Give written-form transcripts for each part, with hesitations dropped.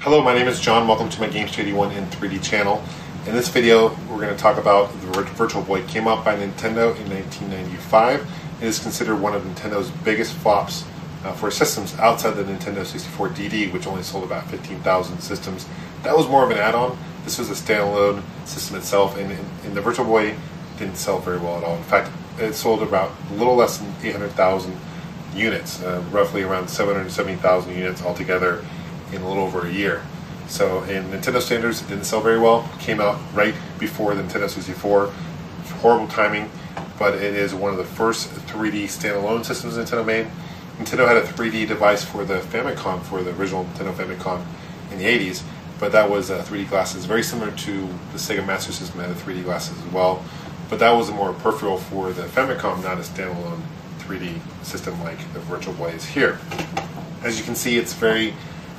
Hello, my name is John. Welcome to my Games81 in 3D channel. In this video, we're going to talk about the Virtual Boy. It came out by Nintendo in 1995. It is considered one of Nintendo's biggest flops for systems outside the Nintendo 64 DD, which only sold about 15,000 systems. That was more of an add-on. This was a standalone system itself, and the Virtual Boy didn't sell very well at all. In fact, it sold about a little less than 800,000 units, roughly around 770,000 units altogether in a little over a year. So in Nintendo standards, it didn't sell very well. It came out right before the Nintendo 64. Horrible timing, but it is one of the first 3D standalone systems Nintendo made. Nintendo had a 3D device for the Famicom, for the original Nintendo Famicom in the 80s, but that was 3D glasses, very similar to the Sega Master System that had 3D glasses as well. But that was a more peripheral for the Famicom, not a standalone 3D system like the Virtual Boy is here. As you can see, it's very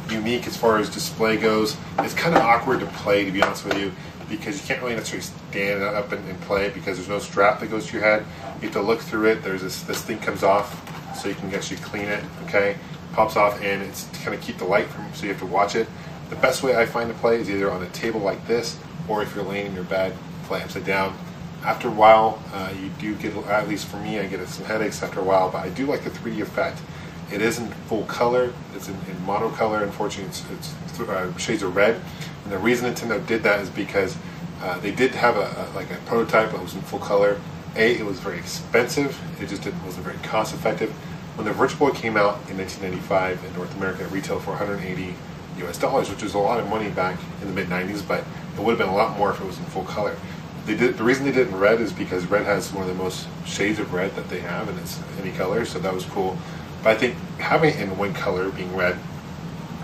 unique as far as display goes. It's kind of awkward to play, to be honest with you, because you can't really necessarily stand up and play because there's no strap that goes to your head. You have to look through it. There's this thing comes off so you can actually clean it, okay? Pops off, and it's to kind of keep the light from, so you have to watch it. The best way I find to play is either on a table like this, or if you're laying in your bed, play upside down. After a while, you do get, at least for me, I get some headaches after a while, but I do like the 3D effect. It isn't full color, it's in monocolor. Unfortunately, it's shades of red. And the reason Nintendo did that is because they did have a prototype that was in full color. It was very expensive. It just wasn't very cost effective. When the Virtual Boy came out in 1995 in North America, it retailed for $180 US, which is a lot of money back in the mid 90s, but it would have been a lot more if it was in full color. The reason they did it in red is because red has one of the most shades of red that they have, and it's any color, so that was cool. But I think having it in one color, being red,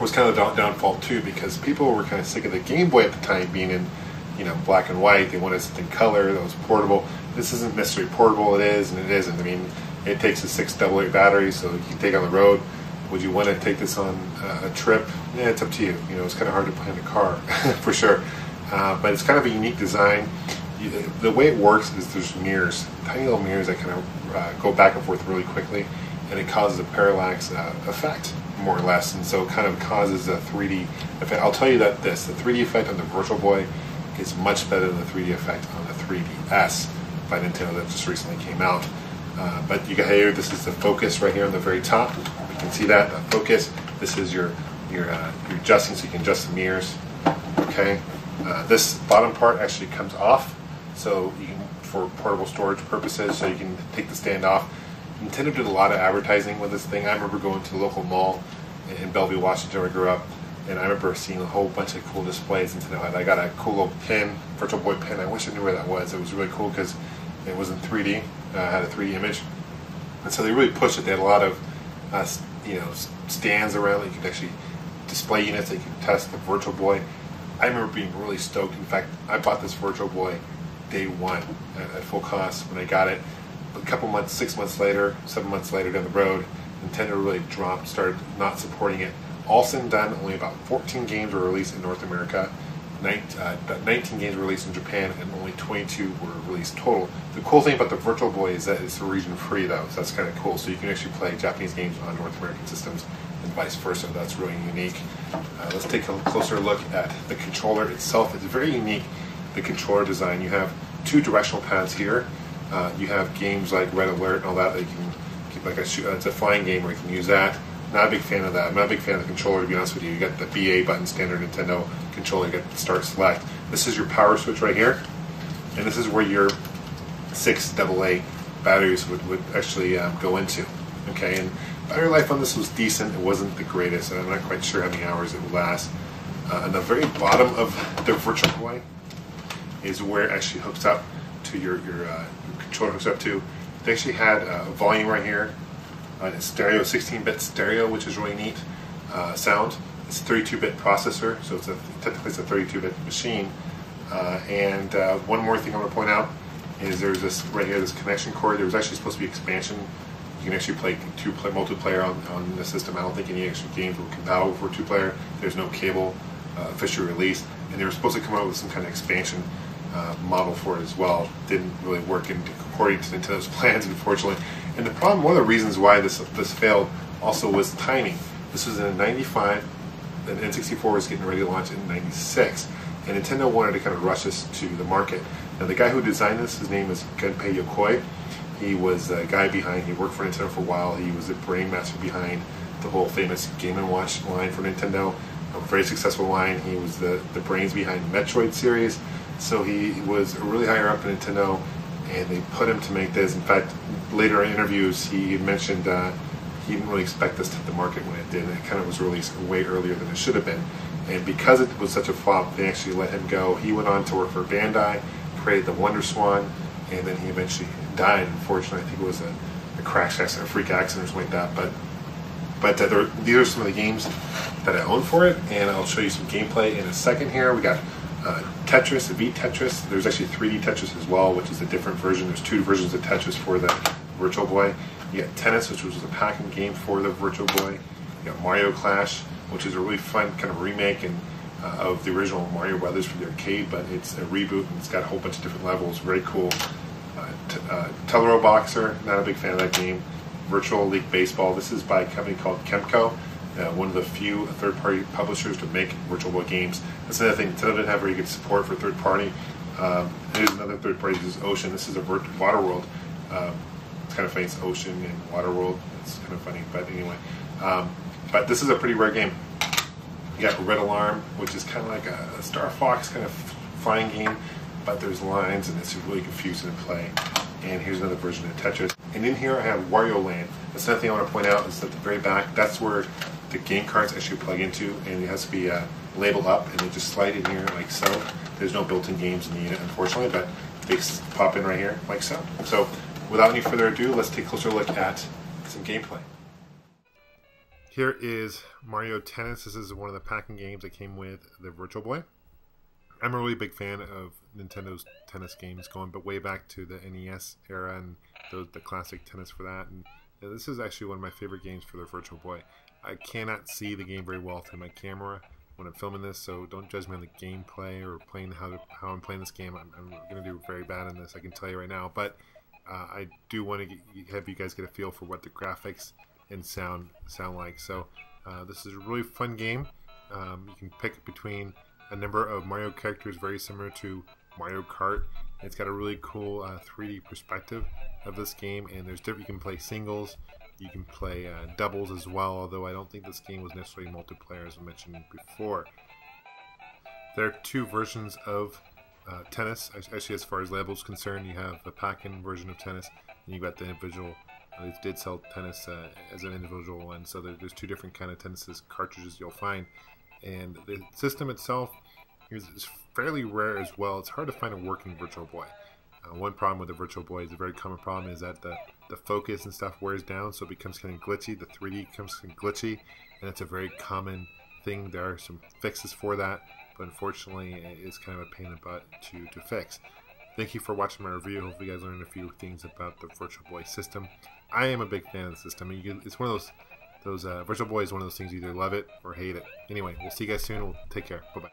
was kind of the downfall too, because people were kind of sick of the Game Boy at the time being in, black and white. They wanted something color that was portable. This isn't necessarily portable. It is, and it isn't. I mean, it takes a 6 AA battery, so you can take it on the road. Would you want to take this on a trip? Yeah, it's up to you. It's kind of hard to put in a car, for sure. But it's kind of a unique design. The way it works is there's mirrors, tiny little mirrors that kind of go back and forth really quickly, and it causes a parallax effect, more or less, and so it kind of causes a 3D effect. I'll tell you that the 3D effect on the Virtual Boy is much better than the 3D effect on the 3DS by Nintendo that just recently came out. But you can hear this is the focus right here on the very top. You can see that, the focus. This is your adjusting, so you can adjust the mirrors. Okay, this bottom part actually comes off, so you can, for portable storage purposes, so you can take the stand off. Nintendo did a lot of advertising with this thing. I remember going to the local mall in Bellevue, Washington, where I grew up, and I remember seeing a whole bunch of cool displays Nintendo had. I got a cool little pin, Virtual Boy pin. I wish I knew where that was. It was really cool because it was in 3D, had a 3D image, and so they really pushed it. They had a lot of stands around that you could actually display units that you could test the Virtual Boy. I remember being really stoked. In fact, I bought this Virtual Boy day one at full cost when I got it. A couple months, 6 months later, 7 months later down the road, Nintendo really started not supporting it. All said and done, only about 14 games were released in North America, 19 games were released in Japan, and only 22 were released total. The cool thing about the Virtual Boy is that it's region free, though, so that's kind of cool. So you can actually play Japanese games on North American systems and vice versa. That's really unique. Let's take a closer look at the controller itself. It's very unique, the controller design. You have two directional pads here. You have games like Red Alert and all that you can keep, like it's a flying game where you can use that. Not a big fan of that. I'm not a big fan of the controller, to be honest with you. You got the BA button, standard Nintendo controller. You got the start, select. This is your power switch right here, and this is where your 6 AA batteries would actually go into. Okay, and battery life on this was decent. It wasn't the greatest, and I'm not quite sure how many hours it would last. On the very bottom of the Virtual Boy is where it actually hooks up to your controller hooks up to. They actually had a volume right here, stereo, 16-bit stereo, which is really neat sound. It's a 32-bit processor, so technically it's a 32-bit machine. And one more thing I want to point out is there's this right here, this connection cord. There was actually supposed to be expansion. You can actually play multiplayer on the system. I don't think any extra games were compatible for 2-player. There's no cable officially released, and they were supposed to come out with some kind of expansion model for it as well. Didn't really work according to Nintendo's plans, unfortunately. And the problem, one of the reasons why this failed also was timing. This was in '95. the N64 was getting ready to launch in '96, and Nintendo wanted to kind of rush this to the market. Now the guy who designed this, his name is Gunpei Yokoi. He was a guy behind, he worked for Nintendo for a while, he was the brainmaster behind the whole famous Game & Watch line for Nintendo, a very successful line. He was the brains behind the Metroid series, so he was really higher up in Nintendo, and they put him to make this. In fact, later in interviews, he mentioned he didn't really expect this to hit the market when it did, and it kind of was released way earlier than it should have been. And because it was such a flop, they actually let him go. He went on to work for Bandai, created the Wonder Swan, and then he eventually died. Unfortunately, I think it was a crash accident, a freak accident or something like that. But these are some of the games that I own for it, and I'll show you some gameplay in a second here. We got Tetris, the Beat Tetris. There's actually 3D Tetris as well, which is a different version. There's 2 versions of Tetris for the Virtual Boy. You got Tennis, which was a packing game for the Virtual Boy. You got Mario Clash, which is a really fun kind of remake of the original Mario Brothers for the arcade, but it's a reboot and it's got a whole bunch of different levels. Very cool. Tellero Boxer, not a big fan of that game. Virtual League Baseball. This is by a company called Kemco, one of the few third-party publishers to make Virtual Boy games. That's another thing. Nintendo didn't have very good support for third-party. Here's another third-party. This is Ocean. This is a water world. It's kind of funny. It's Ocean and Water World. It's kind of funny, but anyway. But this is a pretty rare game. You got Red Alarm, which is kind of like a Star Fox kind of flying game, but there's lines and it's really confusing to play. And here's another version of Tetris. And in here I have Wario Land. That's another thing I want to point out is at the very back, that's where the game cards actually plug into, and it has to be labeled up, and they just slide in here like so. There's no built-in games in the unit, unfortunately, but they pop in right here like so. So without any further ado, let's take a closer look at some gameplay. Here is Mario Tennis. This is one of the packing games that came with the Virtual Boy. I'm a really big fan of Nintendo's tennis games, going but way back to the NES era and the classic tennis for that. And this is actually one of my favorite games for the Virtual Boy. I cannot see the game very well through my camera when I'm filming this, so don't judge me on the gameplay or playing how I'm playing this game. I'm going to do very bad in this, I can tell you right now. But I do want to have you guys get a feel for what the graphics and sound like. So this is a really fun game. You can pick between a number of Mario characters, very similar to Mario Kart. It's got a really cool 3D perspective of this game, and there's different. You can play singles, you can play doubles as well. Although I don't think this game was necessarily multiplayer, as I mentioned before. There are 2 versions of tennis. Actually, as far as labels concerned, you have the pack-in version of tennis, and you got the individual. They did sell tennis as an individual one, so there's 2 different kind of tennis cartridges you'll find. And the system itself is fairly rare as well. It's hard to find a working Virtual Boy. One problem with the Virtual Boy is a very common problem is that the focus and stuff wears down, so it becomes kind of glitchy. The 3D becomes kind of glitchy, and it's a very common thing. There are some fixes for that, but unfortunately it's kind of a pain in the butt to fix. Thank you for watching my review. Hopefully you guys learned a few things about the Virtual Boy system. I am a big fan of the system. It's one of those Virtual Boy is one of those things you either love it or hate it. Anyway, we'll see you guys soon. We'll take care. Bye-bye.